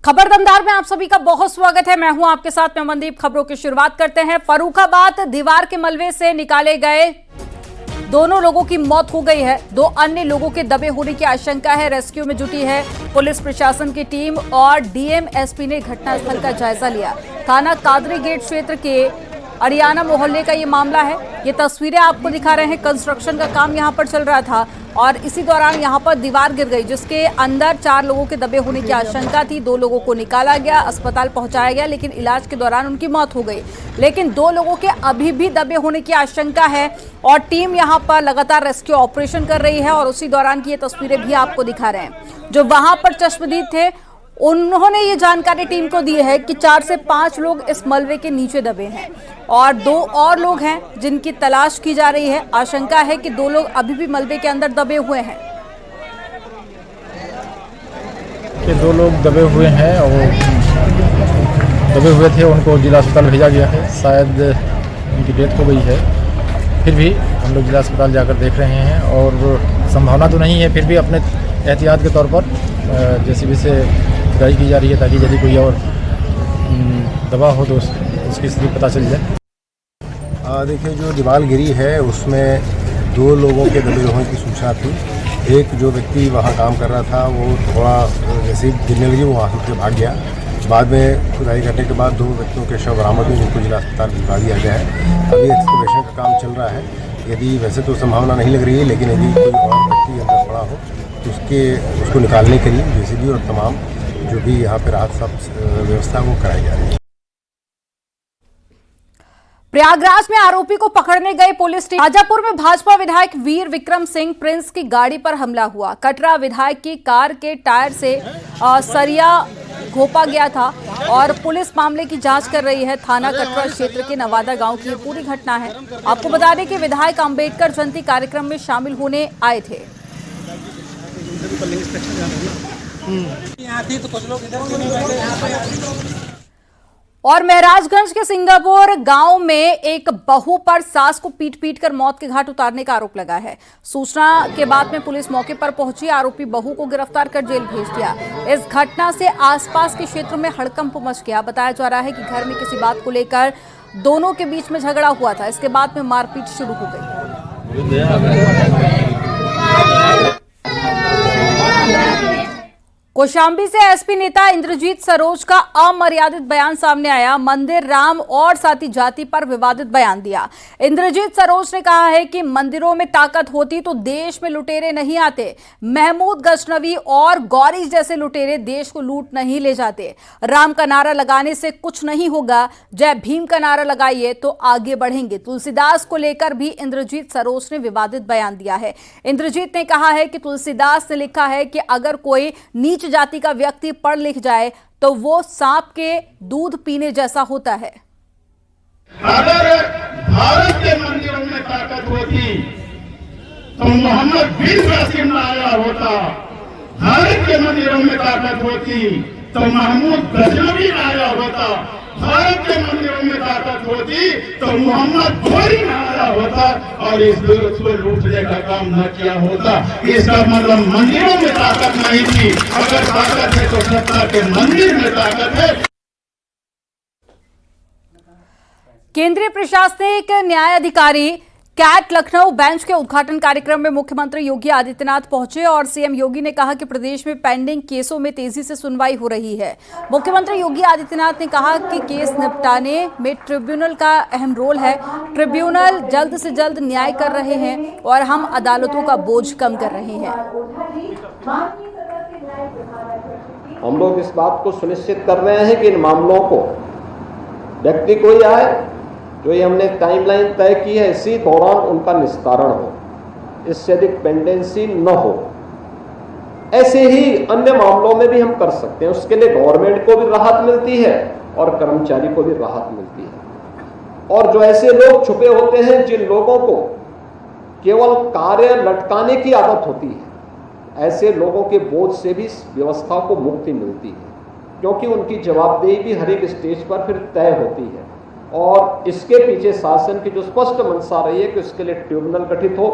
खबर दमदार में आप सभी का बहुत स्वागत है। मैं हूं आपके साथ में मनदीप। खबरों की शुरुआत करते हैं। फर्रुखाबाद दीवार के मलबे से निकाले गए दोनों लोगों की मौत हो गई है। 2 अन्य लोगों के दबे होने की आशंका है। रेस्क्यू में जुटी है पुलिस प्रशासन की टीम और डीएम-एसपी ने घटनास्थल का जायजा लिया। थाना कादरी गेट क्षेत्र के अड़ियाना मोहल्ले का ये मामला है। ये तस्वीरें आपको दिखा रहे हैं। कंस्ट्रक्शन का काम यहाँ पर चल रहा था और इसी दौरान यहाँ पर दीवार गिर गई, जिसके अंदर 4 लोगों के दबे होने की आशंका थी। 2 लोगों को निकाला गया, अस्पताल पहुंचाया गया, लेकिन इलाज के दौरान उनकी मौत हो गई। लेकिन 2 लोगों के अभी भी दबे होने की आशंका है और टीम यहाँ पर लगातार रेस्क्यू ऑपरेशन कर रही है। और उसी दौरान की ये तस्वीरें भी आपको दिखा रहे हैं। जो वहां पर चश्मदीद थे उन्होंने ये जानकारी टीम को दी है कि 4 से 5 लोग इस मलबे के नीचे दबे हैं और 2 और लोग हैं जिनकी तलाश की जा रही है। आशंका है कि 2 लोग अभी भी मलबे के अंदर दबे हुए हैं। ये 2 लोग दबे हुए हैं और दबे हुए थे, उनको जिला अस्पताल भेजा गया है। शायद उनकी डेथ हो गई है। फिर भी हम लोग जिला अस्पताल जाकर देख रहे हैं और संभावना तो नहीं है, फिर भी अपने एहतियात के तौर पर जेसीबी से खुदाई की जा रही है ताकि यदि कोई और दबा हो तो उसकी स्थिति पता चल जाए। देखिए, जो दीवार गिरी है उसमें 2 लोगों के दबे होने की सूचना थी। एक जो व्यक्ति वहाँ काम कर रहा था वो थोड़ा जैसे गिरने लगी वो वहाँ से भाग गया। बाद में खुदाई करने के बाद 2 व्यक्तियों के शव बरामद हुए, जिनको जिला अस्पताल भिजवा दिया गया है। अभी एक्सकवेशन का काम चल रहा है। यदि वैसे तो संभावना नहीं लग रही है, लेकिन यदि कोई और व्यक्ति अंदर पड़ा हो तो उसको निकालने के लिए जेसीबी और तमाम जो भी यहाँ पे राहत सब व्यवस्था वो कराई जा रही है। प्रयागराज में आरोपी को पकड़ने गई पुलिस टीम। शाजापुर में भाजपा विधायक वीर विक्रम सिंह प्रिंस की गाड़ी पर हमला हुआ। कटरा विधायक की कार के टायर से सरिया घोंपा गया था और पुलिस मामले की जांच कर रही है। थाना कटरा क्षेत्र के नवादा गांव की ये पूरी घटना है। आपको बता दें कि विधायक अंबेडकर जयंती कार्यक्रम में शामिल होने आए थे। और महराजगंज के सिंगापुर गांव में एक बहू पर सास को पीट कर मौत के घाट उतारने का आरोप लगा है। सूचना के बाद में पुलिस मौके पर पहुंची। आरोपी बहू को गिरफ्तार कर जेल भेज दिया। इस घटना से आसपास के क्षेत्र में हड़कंप मच गया। बताया जा रहा है कि घर में किसी बात को लेकर दोनों के बीच में झगड़ा हुआ था। इसके बाद में मारपीट शुरू हो गई। कौशाम्बी से एसपी नेता इंद्रजीत सरोज का अमर्यादित बयान सामने आया। मंदिर, राम और साथी जाति पर विवादित बयान दिया। इंद्रजीत सरोज ने कहा है कि मंदिरों में ताकत होती तो देश में लुटेरे नहीं आते। महमूद गजनवी और गौरी जैसे लुटेरे देश को लूट नहीं ले जाते। राम का नारा लगाने से कुछ नहीं होगा, जय भीम का नारा लगाइए तो आगे बढ़ेंगे। तुलसीदास को लेकर भी इंद्रजीत सरोज ने विवादित बयान दिया है। इंद्रजीत ने कहा है कि तुलसीदास ने लिखा है कि अगर कोई नीच जाति का व्यक्ति पढ़ लिख जाए तो वो सांप के दूध पीने जैसा होता है। अगर भारत के मंदिरों में ताकत होती तो मोहम्मद बिन कासिम आया होता। भारत के मंदिरों में ताकत होती तो महमूद गजनवी आया होता। भारत के मंदिरों में ताकत होती तो मोहम्मद घोरी न आया होता और इस देश को लूटने का काम न किया होता। इसका मतलब मंदिरों में ताकत नहीं थी। अगर ताकत है तो सत्ता के मंदिर में ताकत है। केंद्रीय प्रशासनिक न्याय अधिकारी कैट लखनऊ बेंच के उद्घाटन कार्यक्रम में मुख्यमंत्री योगी आदित्यनाथ पहुंचे और सीएम योगी ने कहा कि प्रदेश में पेंडिंग केसों में तेजी से सुनवाई हो रही है। मुख्यमंत्री योगी आदित्यनाथ ने कहा कि केस निपटाने में ट्रिब्यूनल का अहम रोल है। ट्रिब्यूनल जल्द से जल्द न्याय कर रहे हैं और हम अदालतों का बोझ कम कर रहे हैं। हम लोग इस बात को सुनिश्चित कर रहे हैं कि इन मामलों को व्यक्ति कोई आए जो ये हमने टाइमलाइन तय की है, इसी दौरान उनका निस्तारण हो, इससे अधिक पेंडेंसी न हो। ऐसे ही अन्य मामलों में भी हम कर सकते हैं। उसके लिए गवर्नमेंट को भी राहत मिलती है और कर्मचारी को भी राहत मिलती है। और जो ऐसे लोग छुपे होते हैं, जिन लोगों को केवल कार्य लटकाने की आदत होती है, ऐसे लोगों के बोझ से भी व्यवस्था को मुक्ति मिलती है, क्योंकि उनकी जवाबदेही भी हर एक स्टेज पर फिर तय होती है। और इसके पीछे शासन की जो स्पष्ट मंशा रही है कि उसके लिए ट्रिब्यूनल गठित हो,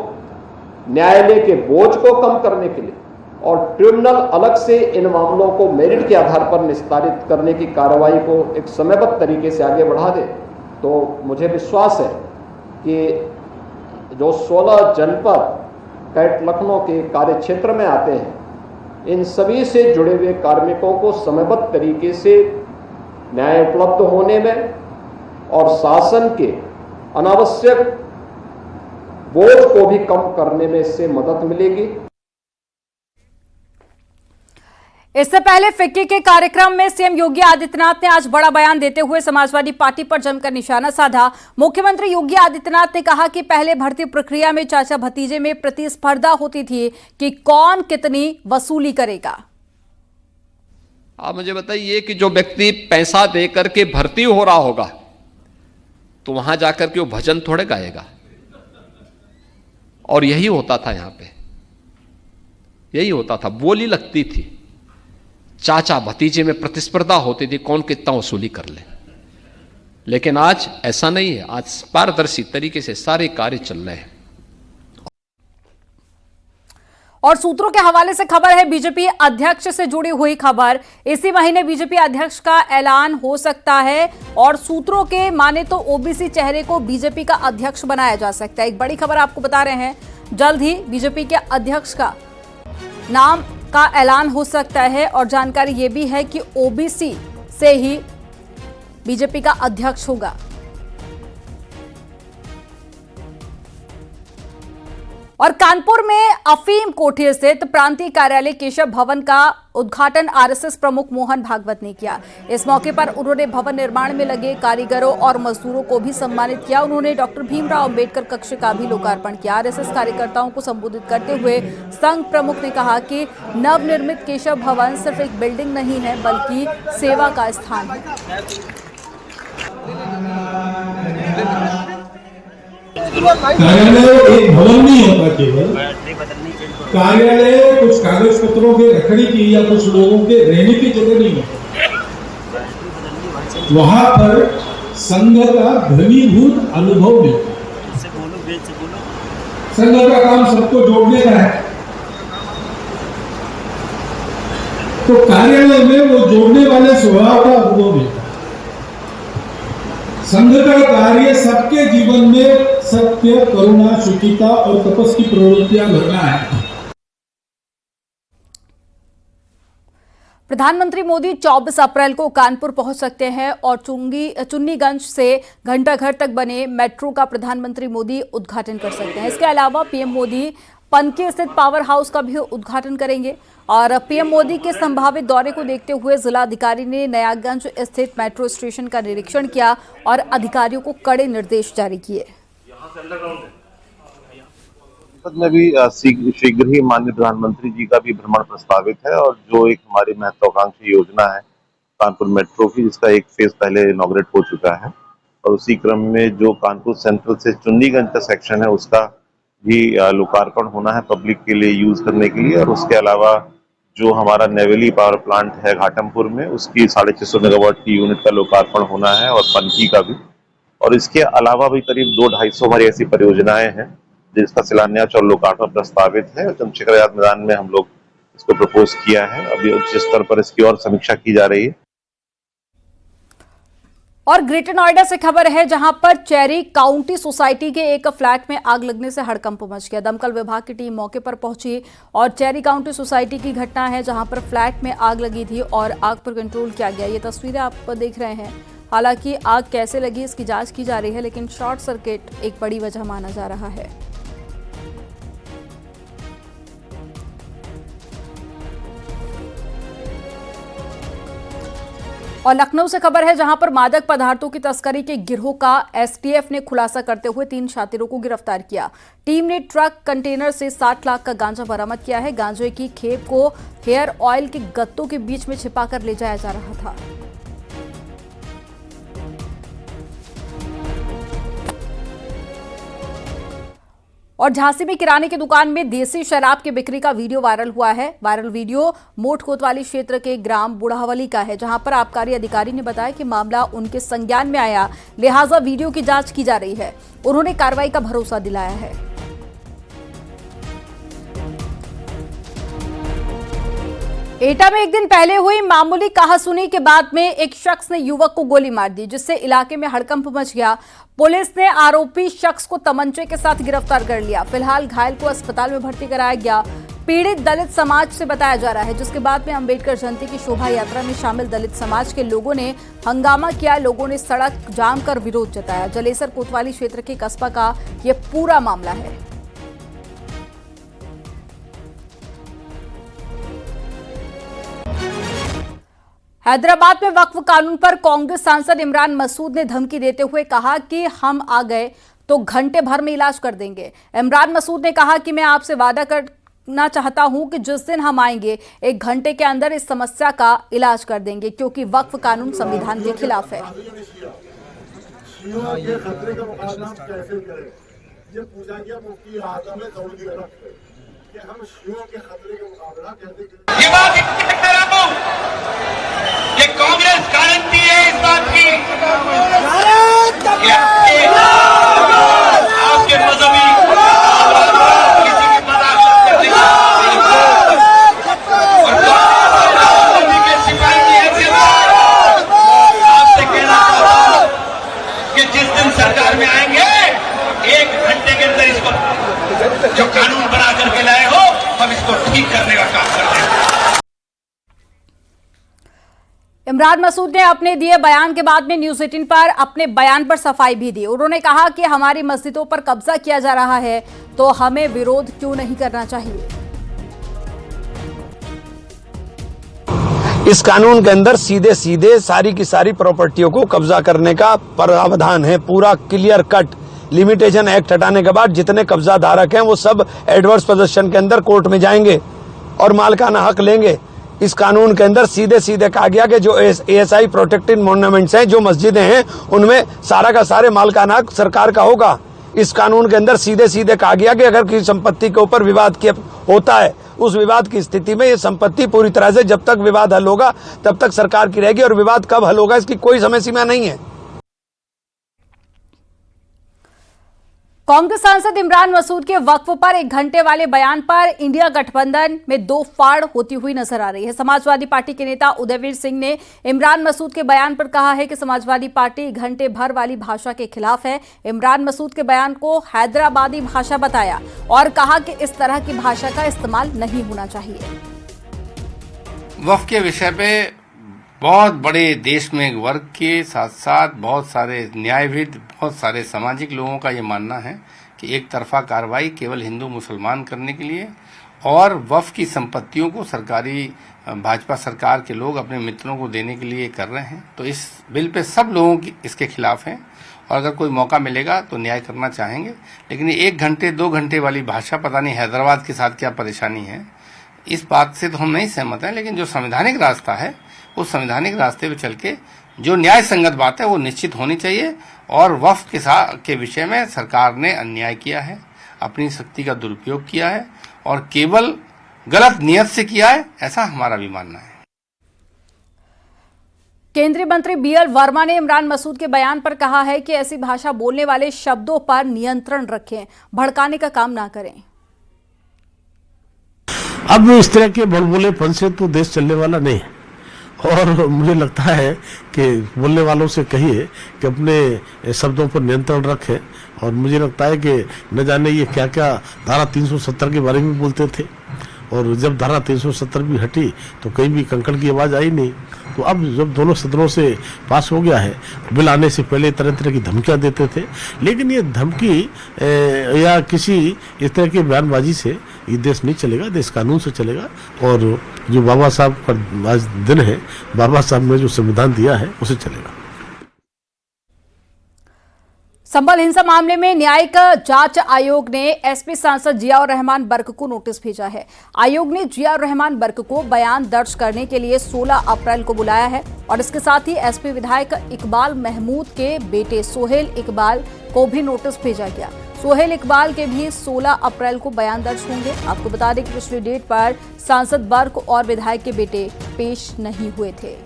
न्यायालय के बोझ को कम करने के लिए और ट्रिब्यूनल अलग से इन मामलों को मेरिट के आधार पर निस्तारित करने की कार्रवाई को एक समयबद्ध तरीके से आगे बढ़ा दे, तो मुझे विश्वास है कि जो 16 जनपद कैट लखनऊ के कार्य क्षेत्र में आते हैं, इन सभी से जुड़े हुए कार्मिकों को समयबद्ध तरीके से न्याय उपलब्ध होने में और शासन के अनावश्यक बोझ को भी कम करने में इससे मदद मिलेगी। इससे पहले फिक्की के कार्यक्रम में सीएम योगी आदित्यनाथ ने आज बड़ा बयान देते हुए समाजवादी पार्टी पर जमकर निशाना साधा। मुख्यमंत्री योगी आदित्यनाथ ने कहा कि पहले भर्ती प्रक्रिया में चाचा भतीजे में प्रतिस्पर्धा होती थी कि कौन कितनी वसूली करेगा। आप मुझे बताइए कि जो व्यक्ति पैसा दे करके भर्ती हो रहा होगा तो वहां जाकर के वो भजन थोड़े गाएगा। और यही होता था, यहां पे यही होता था, बोली लगती थी, चाचा भतीजे में प्रतिस्पर्धा होती थी कौन कितना वसूली कर ले। लेकिन आज ऐसा नहीं है, आज पारदर्शी तरीके से सारे कार्य चल रहे हैं। और सूत्रों के हवाले से खबर है, बीजेपी अध्यक्ष से जुड़ी हुई खबर, इसी महीने बीजेपी अध्यक्ष का ऐलान हो सकता है और सूत्रों के माने तो ओबीसी चेहरे को बीजेपी का अध्यक्ष बनाया जा सकता है। एक बड़ी खबर आपको बता रहे हैं, जल्द ही बीजेपी के अध्यक्ष का नाम का ऐलान हो सकता है और जानकारी यह भी है कि ओबीसी से ही बीजेपी का अध्यक्ष होगा। और कानपुर में अफीम कोठी स्थित प्रांतीय कार्यालय केशव भवन का उद्घाटन आरएसएस प्रमुख मोहन भागवत ने किया। इस मौके पर उन्होंने भवन निर्माण में लगे कारीगरों और मजदूरों को भी सम्मानित किया। उन्होंने डॉक्टर भीमराव अंबेडकर कक्ष का भी लोकार्पण किया। आरएसएस कार्यकर्ताओं को संबोधित करते हुए संघ प्रमुख ने कहा कि नवनिर्मित केशव भवन सिर्फ एक बिल्डिंग नहीं है बल्कि सेवा का स्थान है। कार्यालय एक भवन नहीं होता, केवल कार्यालय कुछ कागज पत्रों के रखने की या कुछ लोगों के रहने की जगह नहीं होता। वहां पर संघ का घनीभूत अनुभव मिलता है। संघ का काम सबको जोड़ने का है, तो कार्यालय में वो जोड़ने वाले स्वभाव का अनुभव मिलता है। संघ का कार्य सबके जीवन में सत्य, करुणा, शुचिता और तपस की प्रवृत्तियां भरना है। प्रधानमंत्री मोदी 24 अप्रैल को कानपुर पहुंच सकते हैं और चुन्नीगंज से घंटाघर तक बने मेट्रो का प्रधानमंत्री मोदी उद्घाटन कर सकते हैं। इसके अलावा पीएम मोदी पनकी स्थित पावर हाउस का भी उद्घाटन करेंगे। और पीएम मोदी के संभावित दौरे को देखते हुए जिलाधिकारी ने नयागंज स्थित मेट्रो स्टेशन का निरीक्षण किया और अधिकारियों को कड़े निर्देश जारी किए। में भी शीघ्र ही माननीय प्रधानमंत्री जी का भी भ्रमण प्रस्तावित है और जो एक हमारी महत्वाकांक्षी योजना है कानपुर मेट्रो की, जिसका एक फेज पहले इनॉग्रेट हो चुका है और उसी क्रम में जो कानपुर सेंट्रल से चुन्नीगंज का सेक्शन है उसका भी लोकार्पण होना है पब्लिक के लिए यूज करने के लिए। और उसके अलावा जो हमारा नेवेली पावर प्लांट है घाटमपुर में, उसकी 650 मेगावाट की यूनिट का लोकार्पण होना है और पनकी का भी। और इसके अलावा भी करीब 200-250 हमारी ऐसी परियोजनाएं हैं जिसका शिलान्यास और लोकार्पण प्रस्तावित है। चंद्रशेखर आजाद मैदान में हम लोग इसको प्रपोज किया है, अभी उच्च स्तर पर इसकी और समीक्षा की जा रही है। और ग्रेटर नोएडा से खबर है, जहां पर चेरी काउंटी सोसाइटी के एक फ्लैट में आग लगने से हड़कंप मच गया। दमकल विभाग की टीम मौके पर पहुंची और चेरी काउंटी सोसाइटी की घटना है जहां पर फ्लैट में आग लगी थी और आग पर कंट्रोल किया गया। ये तस्वीरें आप देख रहे हैं। हालांकि आग कैसे लगी इसकी जांच की जा रही है, लेकिन शॉर्ट सर्किट एक बड़ी वजह माना जा रहा है। और लखनऊ से खबर है, जहां पर मादक पदार्थों की तस्करी के गिरोह का एसटीएफ ने खुलासा करते हुए 3 शातिरों को गिरफ्तार किया। टीम ने ट्रक कंटेनर से 60 लाख का गांजा बरामद किया है। गांजे की खेप को हेयर ऑयल के गत्तों के बीच में छिपाकर ले जाया जा रहा था। और झांसी में किराने की दुकान में देसी शराब की बिक्री का वीडियो वायरल हुआ है। वायरल वीडियो मोट कोतवाली क्षेत्र के ग्राम बुढ़ावली का है, जहां पर आबकारी अधिकारी ने बताया कि मामला उनके संज्ञान में आया, लिहाजा वीडियो की जांच की जा रही है। उन्होंने कार्रवाई का भरोसा दिलाया है। एटा में एक दिन पहले हुई मामूली कहासुनी के बाद में एक शख्स ने युवक को गोली मार दी, जिससे इलाके में हड़कंप मच गया। पुलिस ने आरोपी शख्स को तमंचे के साथ गिरफ्तार कर लिया। फिलहाल घायल को अस्पताल में भर्ती कराया गया। पीड़ित दलित समाज से बताया जा रहा है, जिसके बाद में अंबेडकर जयंती की शोभा यात्रा में शामिल दलित समाज के लोगों ने हंगामा किया। लोगों ने सड़क जाम कर विरोध जताया। जलेसर कोतवाली क्षेत्र के कस्बा का यह पूरा मामला है। हैदराबाद में वक्फ कानून पर कांग्रेस सांसद इमरान मसूद ने धमकी देते हुए कहा कि हम आ गए तो घंटे भर में इलाज कर देंगे। इमरान मसूद ने कहा कि मैं आपसे वादा करना चाहता हूं कि जिस दिन हम आएंगे 1 घंटे के अंदर इस समस्या का इलाज कर देंगे, क्योंकि वक्फ कानून संविधान के खिलाफ है। हम शियों के खतरे का मुकाबला कैसे करें? ये बात ये कांग्रेस गारंटी है इस बात की कि आपके मजहबी किसी की बर्दाश्त करने के सिपाही की हैसियत आपसे कहना चाहता हूं कि जिस दिन सरकार में आएंगे 1 घंटे के अंदर इसको जो कानून बना करके लाए हो हम इसको ठीक करने का काम करते हैं। इमरान मसूद ने अपने दिए बयान के बाद में न्यूज़ 18 पर अपने बयान पर सफाई भी दी। उन्होंने कहा कि हमारी मस्जिदों पर कब्जा किया जा रहा है तो हमें विरोध क्यों नहीं करना चाहिए। इस कानून के अंदर सीधे सीधे सारी की सारी प्रॉपर्टियों को कब्जा करने का प्रावधान है, पूरा क्लियर कट। लिमिटेशन एक्ट हटाने के बाद जितने कब्जा धारक हैं वो सब एडवर्स पोजीशन के अंदर कोर्ट में जाएंगे और मालिकाना हक लेंगे। इस कानून के अंदर सीधे सीधे कहा गया कि जो ASI प्रोटेक्टेड मॉन्यूमेंट्स हैं, जो मस्जिदें हैं, उनमें सारा का सारे मालिकाना हक सरकार का होगा। इस कानून के अंदर सीधे सीधे कहा गया कि अगर किसी संपत्ति के ऊपर विवाद होता है, उस विवाद की स्थिति में ये संपत्ति पूरी तरह से जब तक विवाद हल होगा तब तक सरकार की रहेगी, और विवाद कब हल होगा इसकी कोई समय सीमा नहीं है। कांग्रेस सांसद इमरान मसूद के वक्फ पर 1 घंटे वाले बयान पर इंडिया गठबंधन में 2 फाड़ होती हुई नजर आ रही है। समाजवादी पार्टी के नेता उदयवीर सिंह ने इमरान मसूद के बयान पर कहा है कि समाजवादी पार्टी 1 घंटे भर वाली भाषा के खिलाफ है। इमरान मसूद के बयान को हैदराबादी भाषा बताया और कहा कि इस तरह की भाषा का इस्तेमाल नहीं होना चाहिए। वक्फ के विषय पे बहुत बड़े देश में वर्ग के साथ साथ बहुत सारे न्यायविद, बहुत सारे सामाजिक लोगों का ये मानना है कि एक तरफा कार्रवाई केवल हिंदू मुसलमान करने के लिए और वक्फ की संपत्तियों को सरकारी भाजपा सरकार के लोग अपने मित्रों को देने के लिए कर रहे हैं। तो इस बिल पे सब लोगों की इसके खिलाफ हैं और अगर कोई मौका मिलेगा तो न्याय करना चाहेंगे। लेकिन ये 1 घंटे 2 घंटे वाली भाषा, पता नहीं हैदराबाद के साथ क्या परेशानी है, इस बात से तो हम नहीं सहमत हैं। लेकिन जो संवैधानिक रास्ता है उस संवैधानिक रास्ते पे चल के जो न्याय संगत बात है वो निश्चित होनी चाहिए। और वक्फ के विषय में सरकार ने अन्याय किया है, अपनी शक्ति का दुरुपयोग किया है और केवल गलत नियत से किया है, ऐसा हमारा भी मानना है। केंद्रीय मंत्री BL वर्मा ने इमरान मसूद के बयान पर कहा है कि ऐसी भाषा बोलने वाले शब्दों पर नियंत्रण रखें, भड़काने का काम ना करें। अब इस तरह के बुलबुलेपन से तो देश चलने वाला नहीं है और मुझे लगता है कि बोलने वालों से कहिए कि अपने शब्दों पर नियंत्रण रखें। और मुझे लगता है कि न जाने ये क्या क्या धारा 370 के बारे में बोलते थे, और जब धारा 370 भी हटी तो कहीं भी कंकड़ की आवाज़ आई नहीं। तो अब जब दोनों सदनों से पास हो गया है, बिल आने से पहले तरह तरह की धमकियां देते थे, लेकिन ये धमकी या किसी इस तरह की बयानबाजी से ये देश नहीं चलेगा, देश कानून से चलेगा। और जो बाबा साहब का आज दिन है, बाबा साहब ने जो संविधान दिया है उसे चलेगा। संभल हिंसा मामले में न्यायिक जांच आयोग ने एसपी सांसद जियाउर रहमान बर्क को नोटिस भेजा है। आयोग ने जियाउर रहमान बर्क को बयान दर्ज करने के लिए 16 अप्रैल को बुलाया है और इसके साथ ही एसपी विधायक इकबाल महमूद के बेटे सोहेल इकबाल को भी नोटिस भेजा गया। सोहेल इकबाल के भी 16 अप्रैल को बयान दर्ज होंगे। आपको बता दें कि पिछली डेट पर सांसद बर्क और विधायक के बेटे पेश नहीं हुए थे।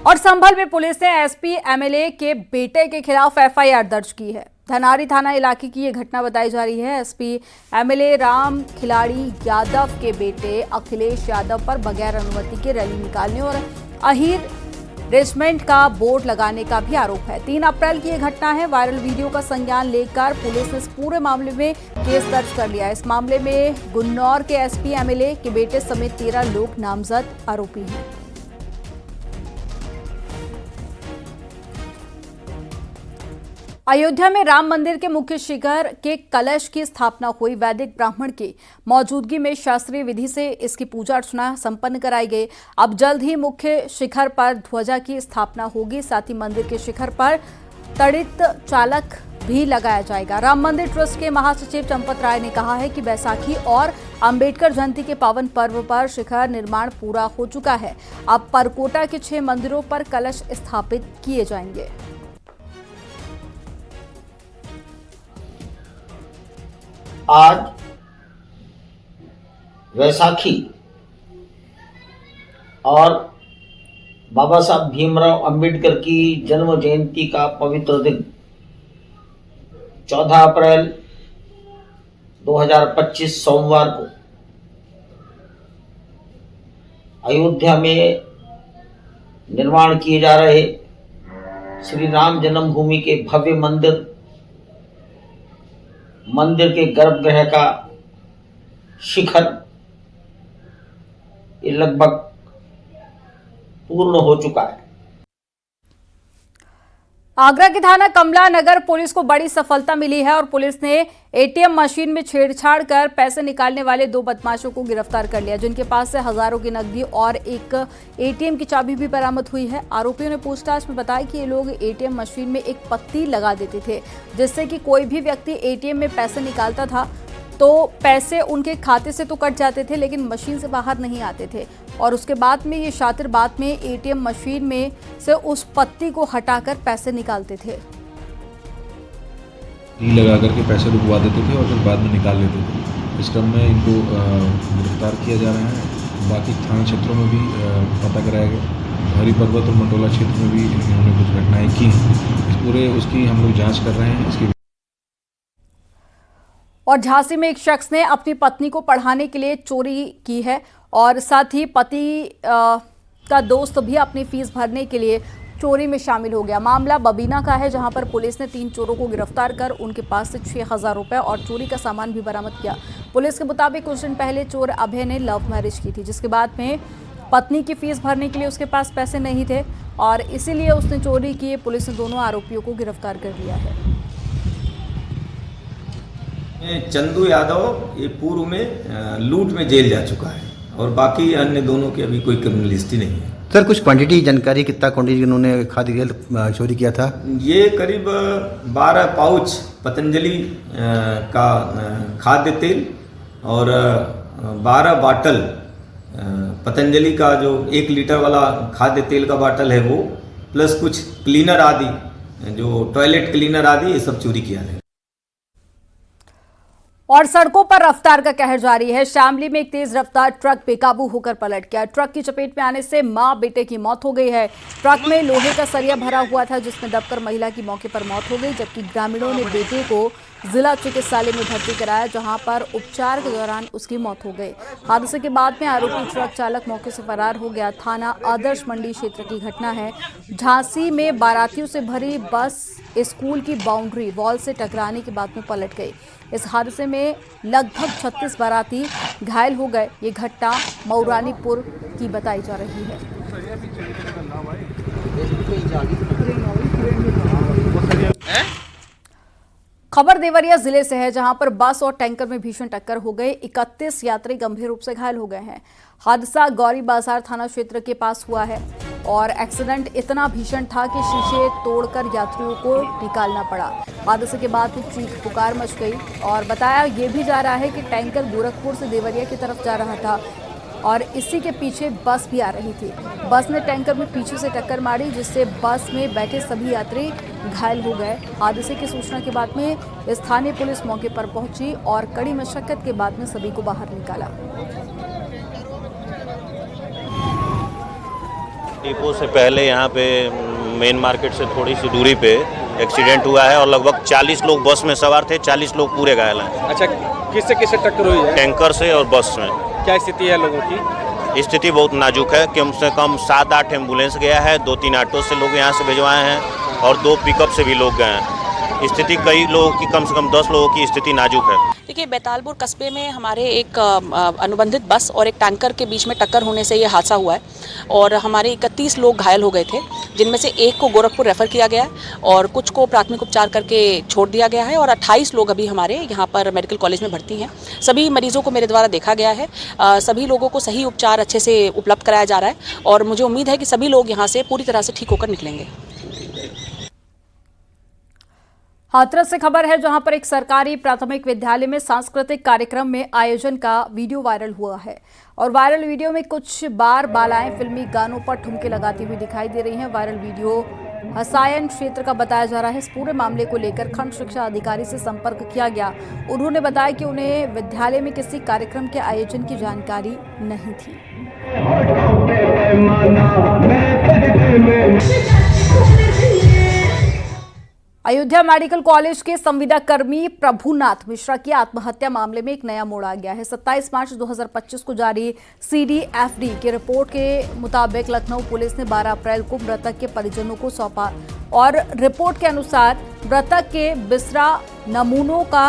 और संभल में पुलिस ने एसपी एमएलए के बेटे के खिलाफ एफआईआर दर्ज की है। धनारी थाना इलाके की ये घटना बताई जा रही है। एसपी एमएलए राम खिलाड़ी यादव के बेटे अखिलेश यादव पर बगैर अनुमति के रैली निकालने और अहीर रेजिमेंट का बोर्ड लगाने का भी आरोप है। 3 अप्रैल की ये घटना है। वायरल वीडियो का संज्ञान लेकर पुलिस ने इस पूरे मामले में केस दर्ज कर लिया है। इस मामले में गुन्नौर के एसपी एमएलए के बेटे समेत 13 लोग नामजद आरोपी हैं। अयोध्या में राम मंदिर के मुख्य शिखर के कलश की स्थापना हुई। वैदिक ब्राह्मण की मौजूदगी में शास्त्रीय विधि से इसकी पूजा अर्चना संपन्न कराई गई। अब जल्द ही मुख्य शिखर पर ध्वजा की स्थापना होगी। साथ ही मंदिर के शिखर पर तड़ित चालक भी लगाया जाएगा। राम मंदिर ट्रस्ट के महासचिव चंपत राय ने कहा है कि बैसाखी और अंबेडकर जयंती के पावन पर्व पर शिखर निर्माण पूरा हो चुका है। अब परकोटा के 6 मंदिरों पर कलश स्थापित किए जाएंगे। आज वैसाखी और बाबा साहब भीमराव अंबेडकर की जन्म जयंती का पवित्र दिन 14 अप्रैल 2025 सोमवार को अयोध्या में निर्माण किए जा रहे श्री राम जन्मभूमि के भव्य मंदिर के गर्भगृह का शिखर ये लगभग पूर्ण हो चुका है। आगरा के थाना कमला नगर पुलिस को बड़ी सफलता मिली है और पुलिस ने एटीएम मशीन में छेड़छाड़ कर पैसे निकालने वाले 2 बदमाशों को गिरफ्तार कर लिया, जिनके पास से हजारों की नकदी और एक एटीएम की चाबी भी बरामद हुई है। आरोपियों ने पूछताछ में बताया कि ये लोग एटीएम मशीन में एक पत्ती लगा देते थे, जिससे कि कोई भी व्यक्ति एटीएम में पैसे निकालता था तो पैसे उनके खाते से तो कट जाते थे, लेकिन मशीन से बाहर नहीं आते थे। और उसके बाद में ये शातिर बाद में एटीएम मशीन में से उस पत्ती को हटाकर पैसे निकालते थे। लगा करके पैसे रुकवा देते थे और फिर बाद में निकाल लेते थे। इस क्रम में इनको गिरफ्तार किया जा रहा है। बाकी थाना क्षेत्रों में भी पता कराया गया। हरी पर्वत और मंडोला क्षेत्र में भी इन्होंने कुछ घटनाएं की हैं। इस पूरे उसकी हम लोग जाँच कर रहे हैं। इसकी और झांसी में एक शख्स ने अपनी पत्नी को पढ़ाने के लिए चोरी की है और साथ ही पति का दोस्त भी अपनी फीस भरने के लिए चोरी में शामिल हो गया। मामला बबीना का है, जहां पर पुलिस ने 3 चोरों को गिरफ्तार कर उनके पास से 6,000 रुपए और चोरी का सामान भी बरामद किया। पुलिस के मुताबिक कुछ दिन पहले चोर अभय ने लव मैरिज की थी, जिसके बाद में पत्नी की फीस भरने के लिए उसके पास पैसे नहीं थे और इसीलिए उसने चोरी की। पुलिस ने दोनों आरोपियों को गिरफ्तार कर लिया है। चंदू यादव ये पूर्व में लूट में जेल जा चुका है और बाकी अन्य दोनों की अभी कोई क्रिमिनल हिस्ट्री नहीं है। सर कुछ क्वांटिटी जानकारी, कितना क्वांटिटी उन्होंने खाद्य तेल चोरी किया था? ये करीब 12 पाउच पतंजलि का खाद्य तेल और 12 बाटल पतंजलि का जो 1 लीटर वाला खाद्य तेल का बाटल है वो, प्लस कुछ क्लीनर आदि जो टॉयलेट क्लीनर आदि ये सब चोरी किया है। और सड़कों पर रफ्तार का कहर जारी है। शामली में एक तेज रफ्तार ट्रक बेकाबू होकर पलट गया। ट्रक की चपेट में आने से मां बेटे की मौत हो गई है। ट्रक में लोहे का सरिया भरा हुआ था, जिसमें दबकर महिला की मौके पर मौत हो गई, जबकि ग्रामीणों ने बेटे को जिला चिकित्सालय में भर्ती कराया, जहां पर उपचार के दौरान उसकी मौत हो गई। हादसे के बाद में आरोपी ट्रक चालक मौके से फरार हो गया। थाना आदर्श मंडी क्षेत्र की घटना है। झांसी में बारातियों से भरी बस स्कूल की बाउंड्री वॉल से टकराने के बाद में पलट गई। इस हादसे में लगभग 36 बाराती घायल हो गए। ये घटना मऊरानीपुर की बताई जा रही है। खबर देवरिया जिले से है, जहां पर बस और टैंकर में भीषण टक्कर हो गई। 31 यात्री गंभीर रूप से घायल हो गए हैं। हादसा गौरी बाजार थाना क्षेत्र के पास हुआ है और एक्सीडेंट इतना भीषण था कि शीशे तोड़कर यात्रियों को निकालना पड़ा। हादसे के बाद चीख पुकार मच गई और बताया ये भी जा रहा है कि टैंकर गोरखपुर से देवरिया की तरफ जा रहा था और इसी के पीछे बस भी आ रही थी। बस ने टैंकर में पीछे से टक्कर मारी, जिससे बस में बैठे सभी यात्री घायल हो गए। हादसे की सूचना के बाद में स्थानीय पुलिस मौके पर पहुंची और कड़ी मशक्कत के बाद में सभी को बाहर निकाला। डिपो से पहले यहाँ पे मेन मार्केट से थोड़ी सी दूरी पे एक्सीडेंट हुआ है और लगभग 40 लोग बस में सवार थे, 40 लोग पूरे घायल हैं। अच्छा, किससे किससे टक्कर हुई है? टैंकर से और बस में। क्या स्थिति है लोगों की? स्थिति बहुत नाजुक है। कम से कम 7-8 एम्बुलेंस गया है, 2-3 ऑटो से लोग यहाँ से भिजवाए हैं और 2 पिकअप से भी लोग गए हैं। स्थिति कई लोगों की, कम से कम 10 लोगों की स्थिति नाजुक है। देखिए, बैतालपुर कस्बे में हमारे एक अनुबंधित बस और एक टैंकर के बीच में टक्कर होने से ये हादसा हुआ है और हमारे 31 लोग घायल हो गए थे, जिनमें से एक को गोरखपुर रेफर किया गया है और कुछ को प्राथमिक उपचार करके छोड़ दिया गया है और 28 लोग अभी हमारे यहाँ पर मेडिकल कॉलेज में भर्ती हैं। सभी मरीजों को मेरे द्वारा देखा गया है, सभी लोगों को सही उपचार अच्छे से उपलब्ध कराया जा रहा है और मुझे उम्मीद है कि सभी लोग यहाँ से पूरी तरह से ठीक होकर निकलेंगे। हाथरस से खबर है, जहां पर एक सरकारी प्राथमिक विद्यालय में सांस्कृतिक कार्यक्रम में आयोजन का वीडियो वायरल हुआ है और वायरल वीडियो में कुछ बार बालाएं फिल्मी गानों पर ठुमके लगाती हुई दिखाई दे रही हैं। वायरल वीडियो हसायन क्षेत्र का बताया जा रहा है। इस पूरे मामले को लेकर खंड शिक्षा अधिकारी से संपर्क किया गया। उन्होंने बताया कि उन्हें विद्यालय में किसी कार्यक्रम के आयोजन की जानकारी नहीं थी। अयोध्या मेडिकल कॉलेज के संविदा कर्मी प्रभुनाथ मिश्रा की आत्महत्या मामले में एक नया मोड़ आ गया है। 27 मार्च 2025 को जारी CDFD की रिपोर्ट के मुताबिक लखनऊ पुलिस ने 12 अप्रैल को मृतक के परिजनों को सौंपा और रिपोर्ट के अनुसार मृतक के बिसरा नमूनों का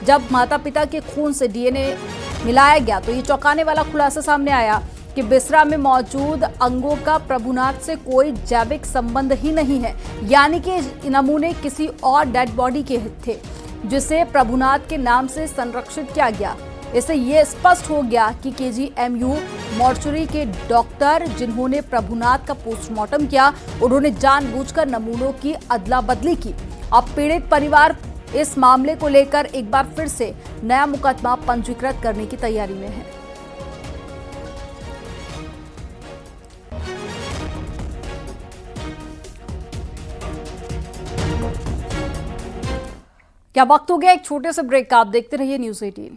जब माता पिता के खून से DNA मिलाया गया तो ये चौंकाने वाला खुलासा सामने आया कि बिसरा में मौजूद अंगों का प्रभुनाथ से कोई जैविक संबंध ही नहीं है, यानी कि नमूने किसी और डेड बॉडी के थे जिसे प्रभुनाथ के नाम से संरक्षित किया गया। इससे ये स्पष्ट हो गया कि KGMU मॉर्चरी के डॉक्टर जिन्होंने प्रभुनाथ का पोस्टमार्टम किया, उन्होंने जानबूझकर नमूनों की अदला बदली की। अब पीड़ित परिवार इस मामले को लेकर एक बार फिर से नया मुकदमा पंजीकृत करने की तैयारी में है। क्या वक्त हो गया एक छोटे से ब्रेक का। आप देखते रहिए न्यूज़ 18।